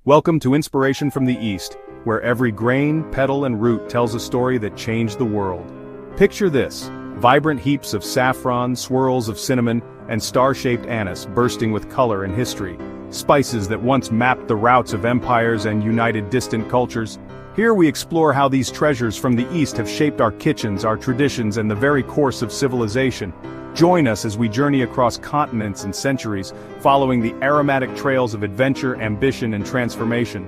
Welcome to Inspiration from the East, where every grain, petal and root tells a story that changed the world. Picture this: vibrant heaps of saffron, swirls of cinnamon, and star-shaped anise bursting with color and history. Spices that once mapped the routes of empires and united distant cultures. Here we explore how these treasures from the East have shaped our kitchens, our traditions, and the very course of civilization. Join us as we journey across continents and centuries, following the aromatic trails of adventure, ambition, and transformation.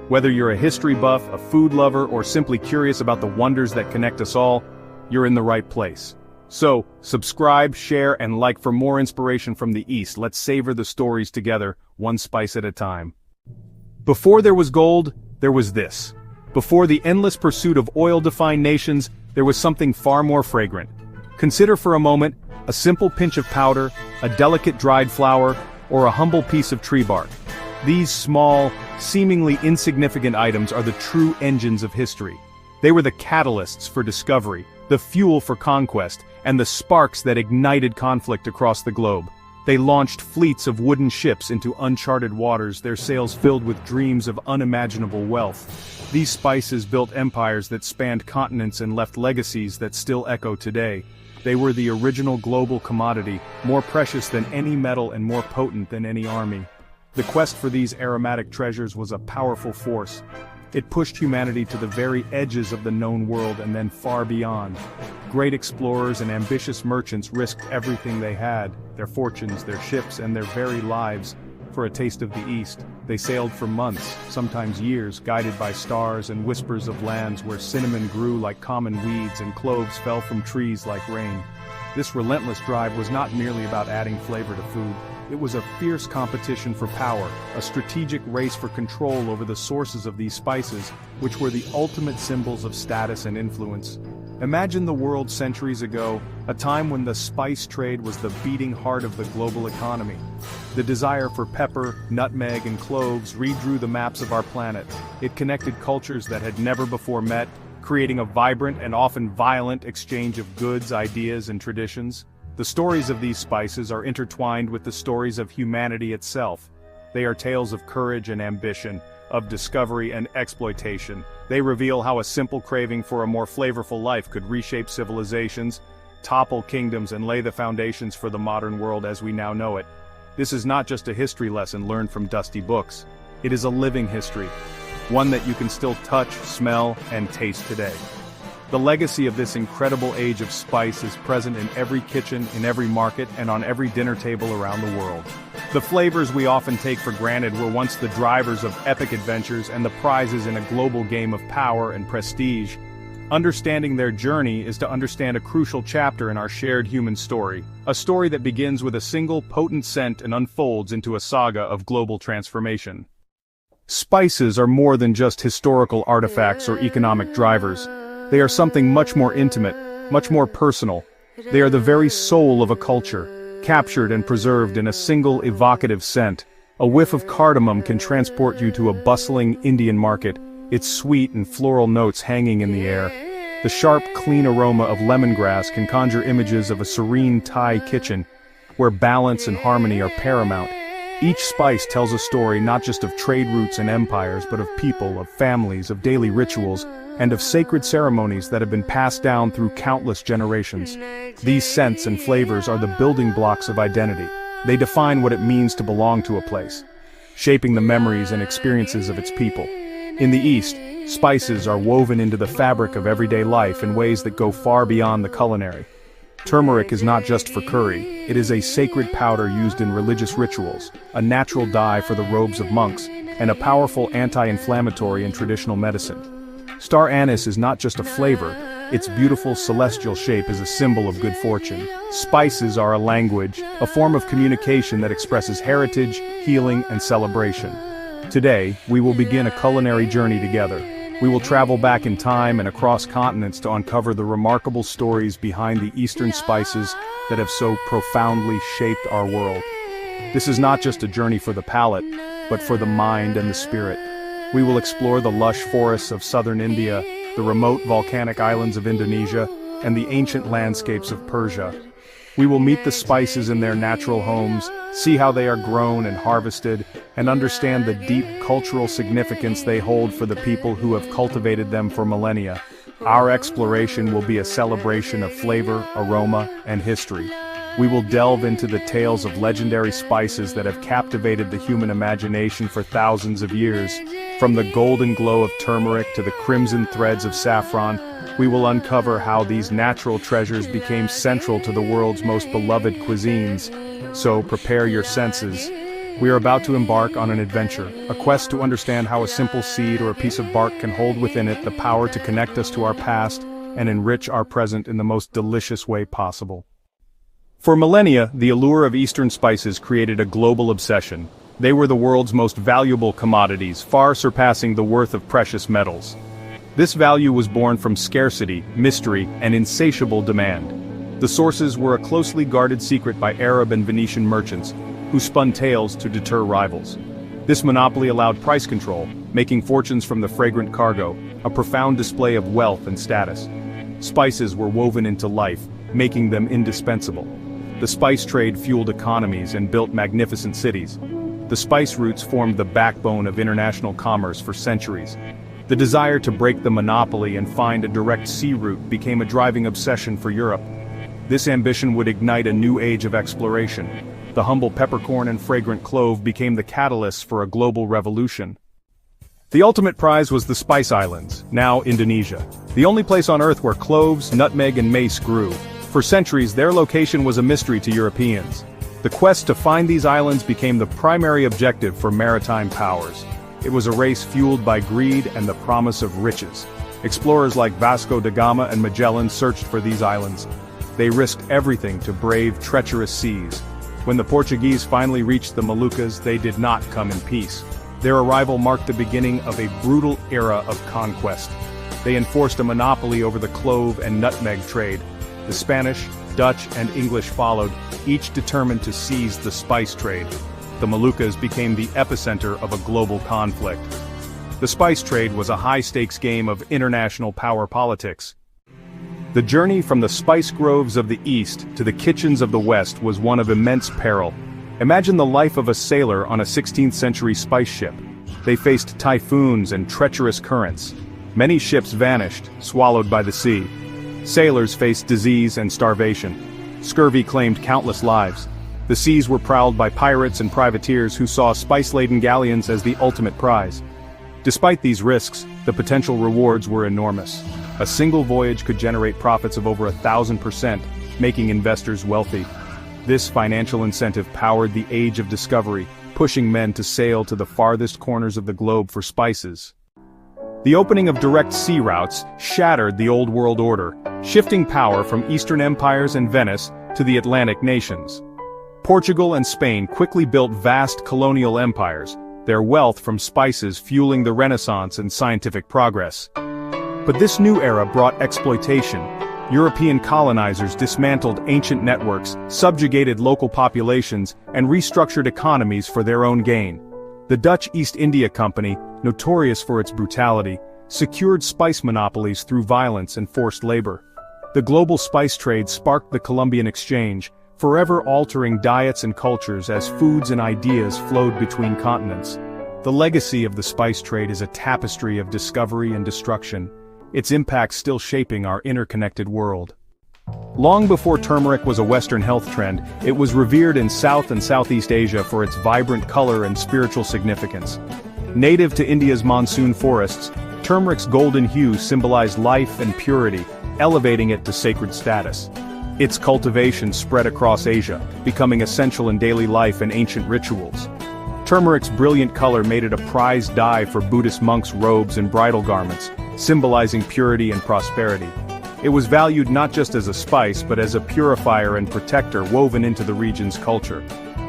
Whether you're a history buff, a food lover, or simply curious about the wonders that connect us all, you're in the right place. So, subscribe, share, and like for more inspiration from the East. Let's savor the stories together, one spice at a time. Before there was gold, there was this. Before the endless pursuit of oil-defined nations, there was something far more fragrant. Consider for a moment a simple pinch of powder, a delicate dried flower, or a humble piece of tree bark. These small, seemingly insignificant items are the true engines of history. They were the catalysts for discovery, the fuel for conquest, and the sparks that ignited conflict across the globe. They launched fleets of wooden ships into uncharted waters, their sails filled with dreams of unimaginable wealth. These spices built empires that spanned continents and left legacies that still echo today. They were the original global commodity, more precious than any metal and more potent than any army. The quest for these aromatic treasures was a powerful force. It pushed humanity to the very edges of the known world and then far beyond. Great explorers and ambitious merchants risked everything they had, their fortunes, their ships, and their very lives, for a taste of the East. They sailed for months, sometimes years, guided by stars and whispers of lands where cinnamon grew like common weeds and cloves fell from trees like rain. This relentless drive was not merely about adding flavor to food. It was a fierce competition for power, a strategic race for control over the sources of these spices, which were the ultimate symbols of status and influence. Imagine the world centuries ago, a time when the spice trade was the beating heart of the global economy. The desire for pepper, nutmeg, and cloves redrew the maps of our planet. It connected cultures that had never before met, creating a vibrant and often violent exchange of goods, ideas, and traditions. The stories of these spices are intertwined with the stories of humanity itself. They are tales of courage and ambition, of discovery and exploitation. They reveal how a simple craving for a more flavorful life could reshape civilizations, topple kingdoms, and lay the foundations for the modern world as we now know it. This is not just a history lesson learned from dusty books. It is a living history, one that you can still touch, smell, and taste today. The legacy of this incredible age of spice is present in every kitchen, in every market, and on every dinner table around the world. The flavors we often take for granted were once the drivers of epic adventures and the prizes in a global game of power and prestige. Understanding their journey is to understand a crucial chapter in our shared human story, a story that begins with a single potent scent and unfolds into a saga of global transformation. Spices are more than just historical artifacts or economic drivers. They are something much more intimate, much more personal. They are the very soul of a culture, captured and preserved in a single evocative scent. A whiff of cardamom can transport you to a bustling Indian market, its sweet and floral notes hanging in the air. The sharp, clean aroma of lemongrass can conjure images of a serene Thai kitchen, where balance and harmony are paramount. Each spice tells a story not just of trade routes and empires, but of people, of families, of daily rituals, and of sacred ceremonies that have been passed down through countless generations. These scents and flavors are the building blocks of identity. They define what it means to belong to a place, shaping the memories and experiences of its people. In the East, spices are woven into the fabric of everyday life in ways that go far beyond the culinary. Turmeric is not just for curry, it is a sacred powder used in religious rituals, a natural dye for the robes of monks, and a powerful anti-inflammatory in traditional medicine. Star anise is not just a flavor, its beautiful celestial shape is a symbol of good fortune. Spices are a language, a form of communication that expresses heritage, healing, and celebration. Today, we will begin a culinary journey together. We will travel back in time and across continents to uncover the remarkable stories behind the Eastern spices that have so profoundly shaped our world. This is not just a journey for the palate, but for the mind and the spirit. We will explore the lush forests of southern India, the remote volcanic islands of Indonesia, and the ancient landscapes of Persia. We will meet the spices in their natural homes, See how they are grown and harvested, and understand the deep cultural significance they hold for the people who have cultivated them for millennia. Our exploration will be a celebration of flavor, aroma, and history. We will delve into the tales of legendary spices that have captivated the human imagination for thousands of years. From the golden glow of turmeric to the crimson threads of saffron, we will uncover how these natural treasures became central to the world's most beloved cuisines. So prepare your senses. We are about to embark on an adventure, a quest to understand how a simple seed or a piece of bark can hold within it the power to connect us to our past and enrich our present in the most delicious way possible. For millennia, the allure of Eastern spices created a global obsession. They were the world's most valuable commodities, far surpassing the worth of precious metals. This value was born from scarcity, mystery, and insatiable demand. The sources were a closely guarded secret by Arab and Venetian merchants, who spun tales to deter rivals. This monopoly allowed price control, making fortunes from the fragrant cargo, a profound display of wealth and status. Spices were woven into life, making them indispensable. The spice trade fueled economies and built magnificent cities. The spice routes formed the backbone of international commerce for centuries. The desire to break the monopoly and find a direct sea route became a driving obsession for Europe. This ambition would ignite a new age of exploration. The humble peppercorn and fragrant clove became the catalysts for a global revolution. The ultimate prize was the Spice Islands, now Indonesia, the only place on Earth where cloves, nutmeg, and mace grew. For centuries, their location was a mystery to Europeans. The quest to find these islands became the primary objective for maritime powers. It was a race fueled by greed and the promise of riches. Explorers like Vasco da Gama and Magellan searched for these islands. They risked everything to brave treacherous seas. When the Portuguese finally reached the Moluccas, they did not come in peace. Their arrival marked the beginning of a brutal era of conquest. They enforced a monopoly over the clove and nutmeg trade. The Spanish, Dutch, and English followed, each determined to seize the spice trade. The Moluccas became the epicenter of a global conflict. The spice trade was a high-stakes game of international power politics. The journey from the spice groves of the East to the kitchens of the West was one of immense peril. Imagine the life of a sailor on a 16th-century spice ship. They faced typhoons and treacherous currents. Many ships vanished, swallowed by the sea. Sailors faced disease and starvation. Scurvy claimed countless lives. The seas were prowled by pirates and privateers who saw spice-laden galleons as the ultimate prize. Despite these risks, the potential rewards were enormous. A single voyage could generate profits of over 1,000%, making investors wealthy. This financial incentive powered the age of discovery, pushing men to sail to the farthest corners of the globe for spices. The opening of direct sea routes shattered the old world order, shifting power from Eastern empires and Venice to the Atlantic nations. Portugal and Spain quickly built vast colonial empires, their wealth from spices fueling the Renaissance and scientific progress. But this new era brought exploitation. European colonizers dismantled ancient networks, subjugated local populations, and restructured economies for their own gain. The Dutch East India Company, notorious for its brutality, secured spice monopolies through violence and forced labor. The global spice trade sparked the Columbian Exchange, forever altering diets and cultures as foods and ideas flowed between continents. The legacy of the spice trade is a tapestry of discovery and destruction, its impact still shaping our interconnected world. Long before turmeric was a Western health trend, it was revered in South and Southeast Asia for its vibrant color and spiritual significance. Native to India's monsoon forests, turmeric's golden hue symbolized life and purity, elevating it to sacred status. Its cultivation spread across Asia, becoming essential in daily life and ancient rituals. Turmeric's brilliant color made it a prized dye for Buddhist monks' robes and bridal garments, symbolizing purity and prosperity. It was valued not just as a spice but as a purifier and protector woven into the region's culture.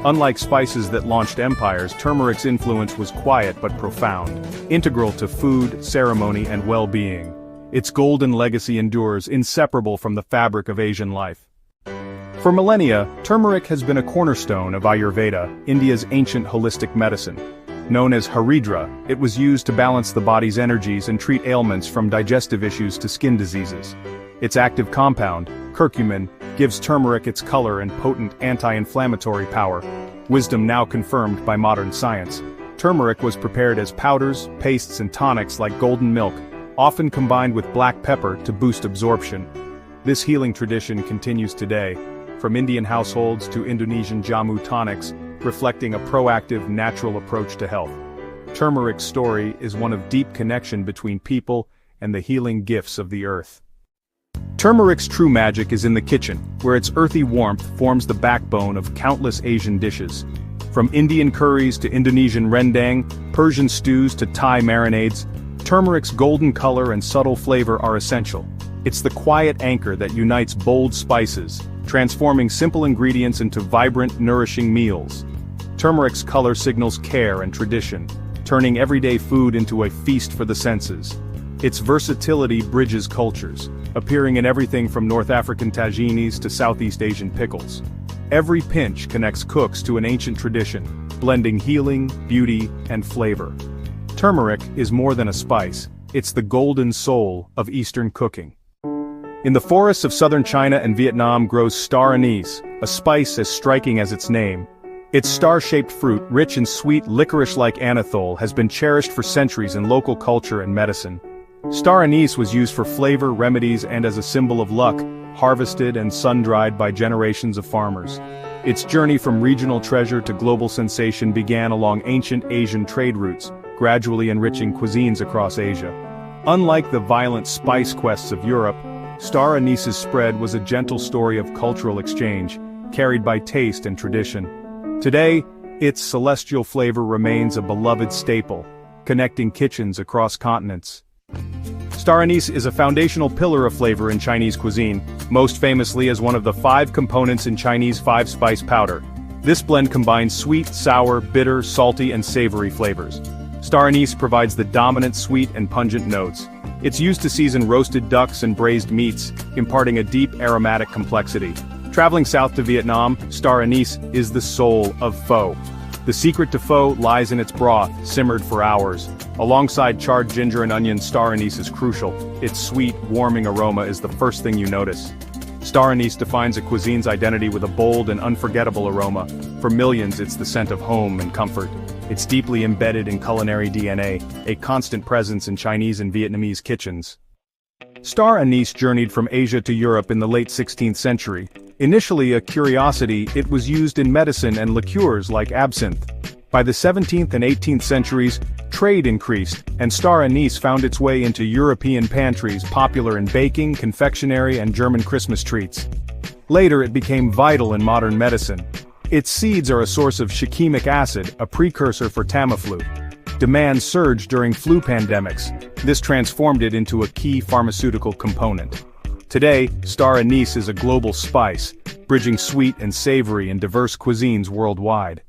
Unlike spices that launched empires, turmeric's influence was quiet but profound, integral to food, ceremony, and well-being. Its golden legacy endures, inseparable from the fabric of Asian life. For millennia, turmeric has been a cornerstone of Ayurveda, India's ancient holistic medicine. Known as Haridra, it was used to balance the body's energies and treat ailments from digestive issues to skin diseases. Its active compound, curcumin, gives turmeric its color and potent anti-inflammatory power. wisdom now confirmed by modern science. Turmeric was prepared as powders, pastes and tonics like golden milk, often combined with black pepper to boost absorption. This healing tradition continues today, from Indian households to Indonesian jamu tonics, reflecting a proactive, natural approach to health. Turmeric's story is one of deep connection between people and the healing gifts of the earth. Turmeric's true magic is in the kitchen, where its earthy warmth forms the backbone of countless Asian dishes. From Indian curries to Indonesian rendang, Persian stews to Thai marinades, turmeric's golden color and subtle flavor are essential. It's the quiet anchor that unites bold spices, transforming simple ingredients into vibrant, nourishing meals. Turmeric's color signals care and tradition, turning everyday food into a feast for the senses. Its versatility bridges cultures, appearing in everything from North African taginis to Southeast Asian pickles. Every pinch connects cooks to an ancient tradition, blending healing, beauty, and flavor. Turmeric is more than a spice, it's the golden soul of Eastern cooking. In the forests of southern China and Vietnam grows star anise, a spice as striking as its name. Its star-shaped fruit, rich in sweet licorice-like anethole, has been cherished for centuries in local culture and medicine. Star anise was used for flavor, remedies, and as a symbol of luck, harvested and sun-dried by generations of farmers. Its journey from regional treasure to global sensation began along ancient Asian trade routes, gradually enriching cuisines across Asia. Unlike the violent spice quests of Europe, star anise's spread was a gentle story of cultural exchange, carried by taste and tradition. Today, its celestial flavor remains a beloved staple, connecting kitchens across continents. Star anise is a foundational pillar of flavor in Chinese cuisine, most famously as one of the 5 components in Chinese 5-spice powder. This blend combines sweet, sour, bitter, salty, and savory flavors. Star anise provides the dominant sweet and pungent notes. It's used to season roasted ducks and braised meats, imparting a deep aromatic complexity. Traveling south to Vietnam, star anise is the soul of pho. The secret to pho lies in its broth, simmered for hours. Alongside charred ginger and onion, star anise is crucial. Its sweet, warming aroma is the first thing you notice. Star anise defines a cuisine's identity with a bold and unforgettable aroma. For millions, it's the scent of home and comfort. It's deeply embedded in culinary DNA, a constant presence in Chinese and Vietnamese kitchens. Star anise journeyed from Asia to Europe in the late 16th century. Initially a curiosity, it was used in medicine and liqueurs like absinthe. By the 17th and 18th centuries, trade increased, and star anise found its way into European pantries, popular in baking, confectionery, and German Christmas treats. Later it became vital in modern medicine. Its seeds are a source of shikimic acid, a precursor for Tamiflu. Demand surged during flu pandemics. This transformed it into a key pharmaceutical component. Today, star anise is a global spice, bridging sweet and savory in diverse cuisines worldwide.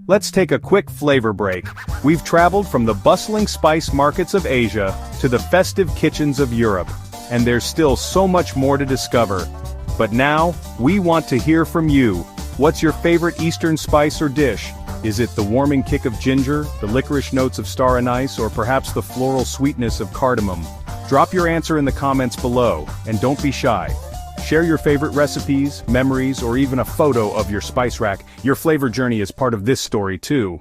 Let's take a quick flavor break. We've traveled from the bustling spice markets of Asia to the festive kitchens of Europe, and there's still so much more to discover. But now, we want to hear from you. What's your favorite Eastern spice or dish? Is it the warming kick of ginger, the licorice notes of star anise, or perhaps the floral sweetness of cardamom? Drop your answer in the comments below, and don't be shy. Share your favorite recipes, memories, or even a photo of your spice rack. Your flavor journey is part of this story too.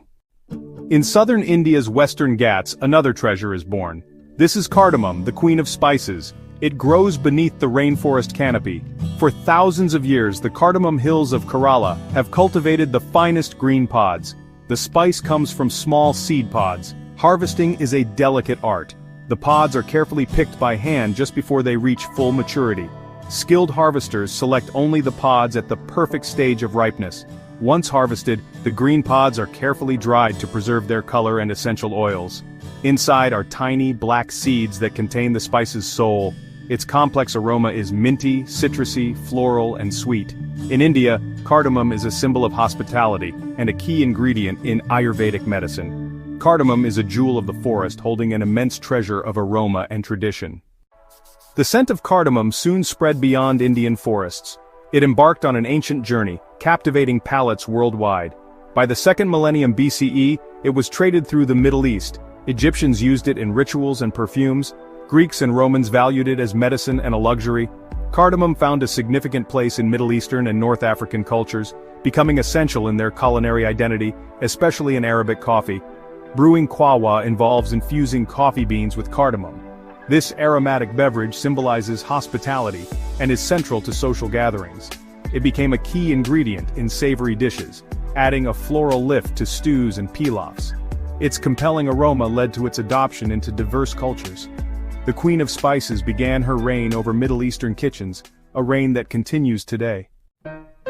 In southern India's Western Ghats, another treasure is born. This is cardamom, the queen of spices. It grows beneath the rainforest canopy. For thousands of years, the cardamom hills of Kerala have cultivated the finest green pods. The spice comes from small seed pods. Harvesting is a delicate art. The pods are carefully picked by hand just before they reach full maturity. Skilled harvesters select only the pods at the perfect stage of ripeness. Once harvested, the green pods are carefully dried to preserve their color and essential oils. Inside are tiny, black seeds that contain the spice's soul. Its complex aroma is minty, citrusy, floral, and sweet. In India, cardamom is a symbol of hospitality and a key ingredient in Ayurvedic medicine. Cardamom is a jewel of the forest holding an immense treasure of aroma and tradition. The scent of cardamom soon spread beyond Indian forests. It embarked on an ancient journey, captivating palates worldwide. By the 2nd millennium BCE, it was traded through the Middle East. Egyptians used it in rituals and perfumes. Greeks and Romans valued it as medicine and a luxury. Cardamom found a significant place in Middle Eastern and North African cultures, becoming essential in their culinary identity, especially in Arabic coffee. Brewing qahwa involves infusing coffee beans with cardamom. This aromatic beverage symbolizes hospitality and is central to social gatherings. It became a key ingredient in savory dishes, adding a floral lift to stews and pilafs. Its compelling aroma led to its adoption into diverse cultures. The Queen of Spices began her reign over Middle Eastern kitchens, a reign that continues today.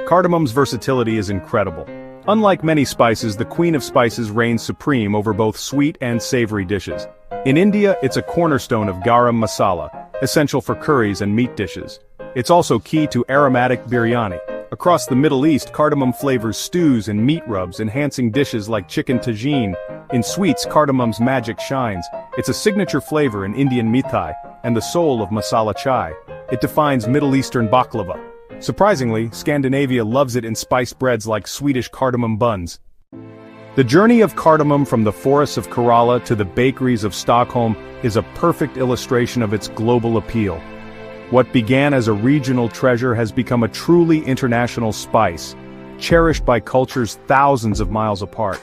Cardamom's versatility is incredible. Unlike many spices, the Queen of Spices reigns supreme over both sweet and savory dishes. In India, it's a cornerstone of garam masala, essential for curries and meat dishes. It's also key to aromatic biryani. Across the Middle East, cardamom flavors stews and meat rubs, enhancing dishes like chicken tagine. In sweets, cardamom's magic shines. It's a signature flavor in Indian mithai, and the soul of masala chai. It defines Middle Eastern baklava. Surprisingly, Scandinavia loves it in spiced breads like Swedish cardamom buns. The journey of cardamom from the forests of Kerala to the bakeries of Stockholm is a perfect illustration of its global appeal. What began as a regional treasure has become a truly international spice, cherished by cultures thousands of miles apart.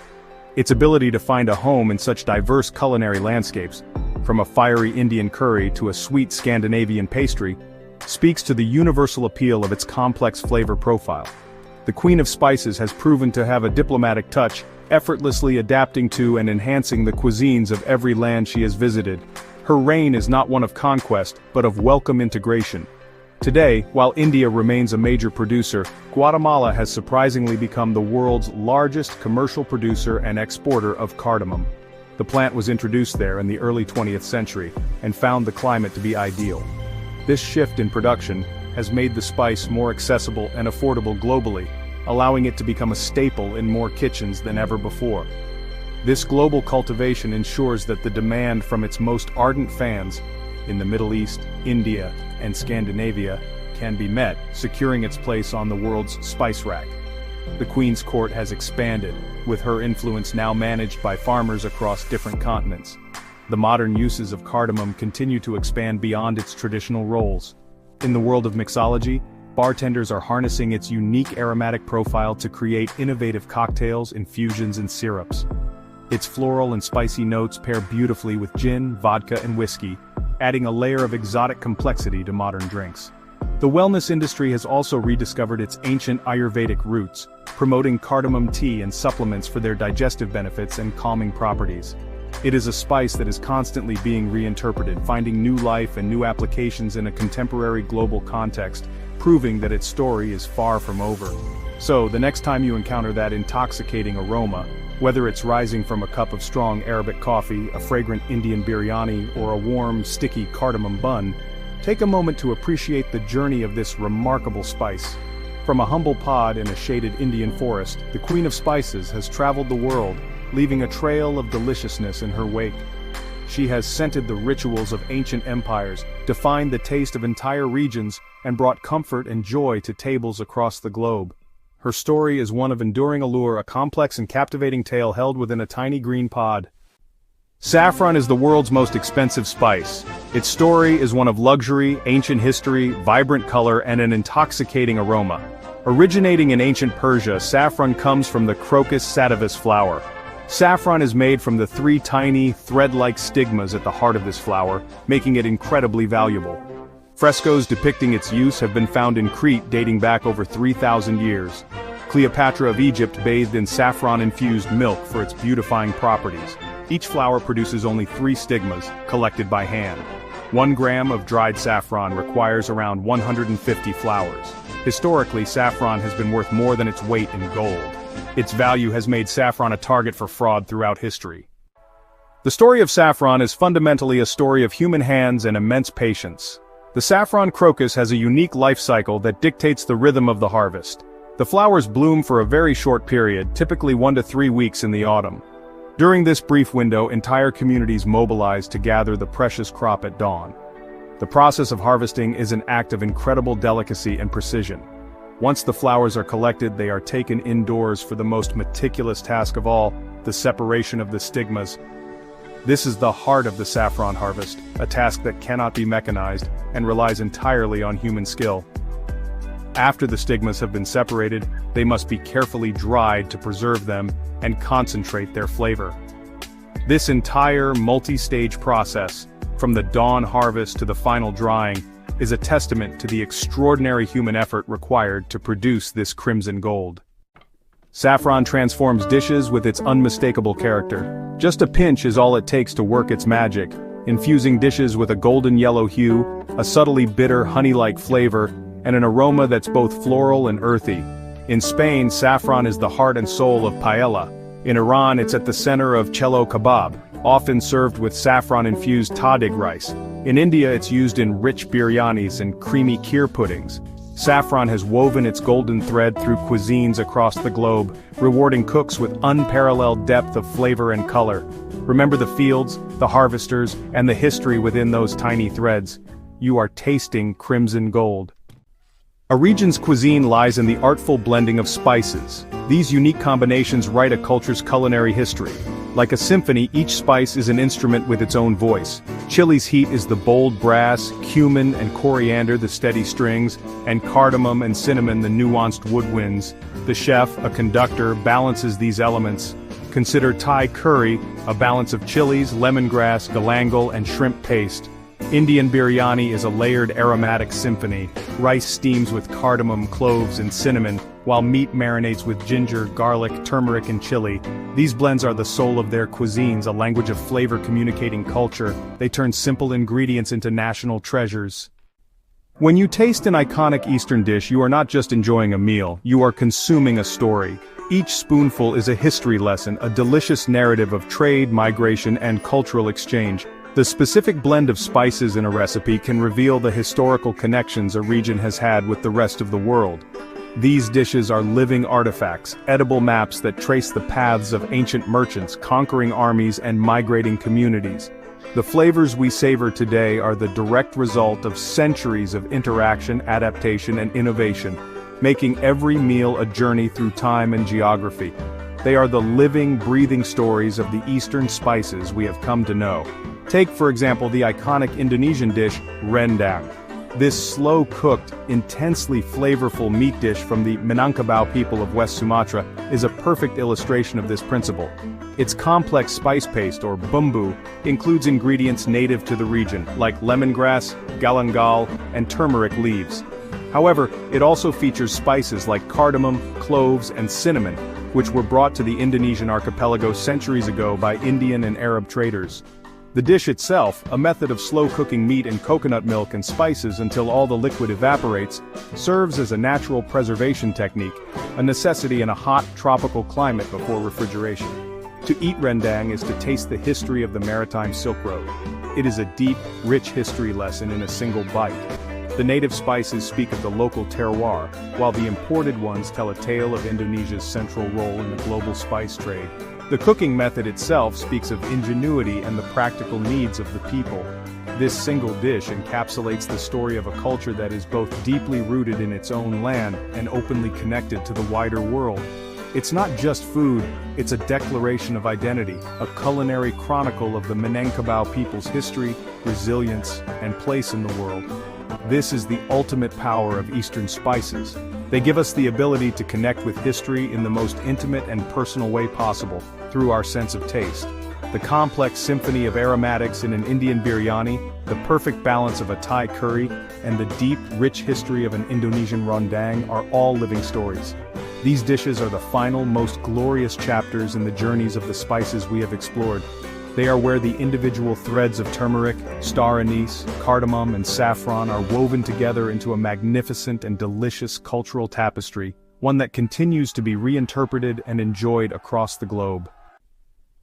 Its ability to find a home in such diverse culinary landscapes, from a fiery Indian curry to a sweet Scandinavian pastry, speaks to the universal appeal of its complex flavor profile. The Queen of Spices has proven to have a diplomatic touch, effortlessly adapting to and enhancing the cuisines of every land she has visited. Her reign is not one of conquest, but of welcome integration. Today, while India remains a major producer, Guatemala has surprisingly become the world's largest commercial producer and exporter of cardamom. The plant was introduced there in the early 20th century, and found the climate to be ideal. This shift in production has made the spice more accessible and affordable globally, allowing it to become a staple in more kitchens than ever before. This global cultivation ensures that the demand from its most ardent fans in the Middle East, India, and Scandinavia can be met, securing its place on the world's spice rack. The Queen's court has expanded, with her influence now managed by farmers across different continents. The modern uses of cardamom continue to expand beyond its traditional roles. In the world of mixology, bartenders are harnessing its unique aromatic profile to create innovative cocktails, infusions, and syrups. Its floral and spicy notes pair beautifully with gin, vodka, and whiskey, adding a layer of exotic complexity to modern drinks. The wellness industry has also rediscovered its ancient Ayurvedic roots, promoting cardamom tea and supplements for their digestive benefits and calming properties. It is a spice that is constantly being reinterpreted, finding new life and new applications in a contemporary global context, proving that its story is far from over. So, the next time you encounter that intoxicating aroma, whether it's rising from a cup of strong Arabic coffee, a fragrant Indian biryani, or a warm, sticky cardamom bun, take a moment to appreciate the journey of this remarkable spice. From a humble pod in a shaded Indian forest, the Queen of Spices has traveled the world, leaving a trail of deliciousness in her wake. She has scented the rituals of ancient empires, defined the taste of entire regions, and brought comfort and joy to tables across the globe. Her story is one of enduring allure, a complex and captivating tale held within a tiny green pod. Saffron is the world's most expensive spice. Its story is one of luxury, ancient history, vibrant color, and an intoxicating aroma. Originating in ancient Persia, saffron comes from the Crocus sativus flower. Saffron is made from the three tiny, thread-like stigmas at the heart of this flower, making it incredibly valuable. Frescoes depicting its use have been found in Crete dating back over 3,000 years. Cleopatra of Egypt bathed in saffron-infused milk for its beautifying properties. Each flower produces only 3 stigmas, collected by hand. 1 gram of dried saffron requires around 150 flowers. Historically, saffron has been worth more than its weight in gold. Its value has made saffron a target for fraud throughout history. The story of saffron is fundamentally a story of human hands and immense patience. The saffron crocus has a unique life cycle that dictates the rhythm of the harvest. The flowers bloom for a very short period, typically 1 to 3 weeks in the autumn. During this brief window, entire communities mobilize to gather the precious crop at dawn. The process of harvesting is an act of incredible delicacy and precision. Once the flowers are collected, they are taken indoors for the most meticulous task of all, the separation of the stigmas. This is the heart of the saffron harvest, a task that cannot be mechanized and relies entirely on human skill. After the stigmas have been separated, they must be carefully dried to preserve them and concentrate their flavor. This entire multi-stage process, from the dawn harvest to the final drying, is a testament to the extraordinary human effort required to produce this crimson gold. Saffron transforms dishes with its unmistakable character. Just a pinch is all it takes to work its magic, infusing dishes with a golden yellow hue, a subtly bitter honey-like flavor, and an aroma that's both floral and earthy. In Spain, saffron is the heart and soul of paella. In Iran, it's at the center of cello kebab, often served with saffron-infused tahdig rice. In India, it's used in rich biryanis and creamy kheer puddings. Saffron has woven its golden thread through cuisines across the globe, rewarding cooks with unparalleled depth of flavor and color. Remember the fields, the harvesters, and the history within those tiny threads. You are tasting crimson gold. A region's cuisine lies in the artful blending of spices. These unique combinations write a culture's culinary history. Like a symphony, each spice is an instrument with its own voice. Chili's heat is the bold brass, cumin and coriander the steady strings, and cardamom and cinnamon the nuanced woodwinds. The chef, a conductor, balances these elements. Consider Thai curry, a balance of chilies, lemongrass, galangal, and shrimp paste. Indian biryani is a layered aromatic symphony. Rice steams with cardamom, cloves, and cinnamon, while meat marinates with ginger, garlic, turmeric, and chili. These blends are the soul of their cuisines, a language of flavor communicating culture. They turn simple ingredients into national treasures. When you taste an iconic Eastern dish, you are not just enjoying a meal, you are consuming a story. Each spoonful is a history lesson, a delicious narrative of trade, migration, and cultural exchange. The specific blend of spices in a recipe can reveal the historical connections a region has had with the rest of the world. These dishes are living artifacts, edible maps that trace the paths of ancient merchants, conquering armies, and migrating communities. The flavors we savor today are the direct result of centuries of interaction, adaptation, and innovation, making every meal a journey through time and geography. They are the living, breathing stories of the Eastern spices we have come to know. Take, for example, the iconic Indonesian dish, rendang. This slow-cooked, intensely flavorful meat dish from the Minangkabau people of West Sumatra is a perfect illustration of this principle. Its complex spice paste, or bumbu, includes ingredients native to the region, like lemongrass, galangal, and turmeric leaves. However, it also features spices like cardamom, cloves, and cinnamon, which were brought to the Indonesian archipelago centuries ago by Indian and Arab traders. The dish itself, a method of slow-cooking meat in coconut milk and spices until all the liquid evaporates, serves as a natural preservation technique, a necessity in a hot, tropical climate before refrigeration. To eat rendang is to taste the history of the maritime Silk Road. It is a deep, rich history lesson in a single bite. The native spices speak of the local terroir, while the imported ones tell a tale of Indonesia's central role in the global spice trade. The cooking method itself speaks of ingenuity and the practical needs of the people. This single dish encapsulates the story of a culture that is both deeply rooted in its own land and openly connected to the wider world. It's not just food, it's a declaration of identity, a culinary chronicle of the Minangkabau people's history, resilience, and place in the world. This is the ultimate power of Eastern spices. They give us the ability to connect with history in the most intimate and personal way possible, through our sense of taste. The complex symphony of aromatics in an Indian biryani, the perfect balance of a Thai curry, and the deep, rich history of an Indonesian rendang are all living stories. These dishes are the final, most glorious chapters in the journeys of the spices we have explored. They are where the individual threads of turmeric, star anise, cardamom, and saffron are woven together into a magnificent and delicious cultural tapestry, one that continues to be reinterpreted and enjoyed across the globe.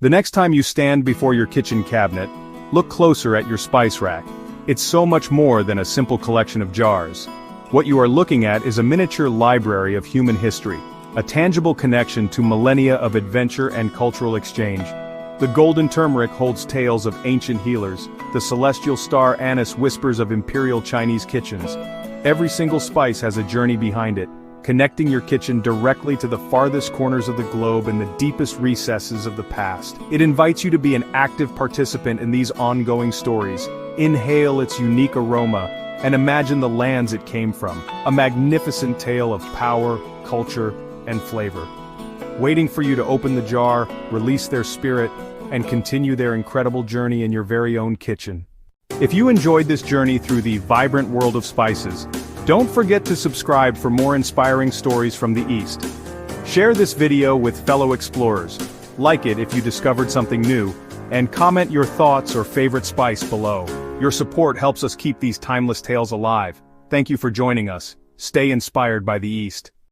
The next time you stand before your kitchen cabinet, look closer at your spice rack. It's so much more than a simple collection of jars. What you are looking at is a miniature library of human history, a tangible connection to millennia of adventure and cultural exchange. The golden turmeric holds tales of ancient healers, the celestial star anise whispers of imperial Chinese kitchens. Every single spice has a journey behind it, connecting your kitchen directly to the farthest corners of the globe and the deepest recesses of the past. It invites you to be an active participant in these ongoing stories. Inhale its unique aroma, and imagine the lands it came from, a magnificent tale of power, culture, and flavor. Waiting for you to open the jar, release their spirit, and continue their incredible journey in your very own kitchen. If you enjoyed this journey through the vibrant world of spices, don't forget to subscribe for more inspiring stories from the East. Share this video with fellow explorers, like it if you discovered something new, and comment your thoughts or favorite spice below. Your support helps us keep these timeless tales alive. Thank you for joining us. Stay inspired by the East.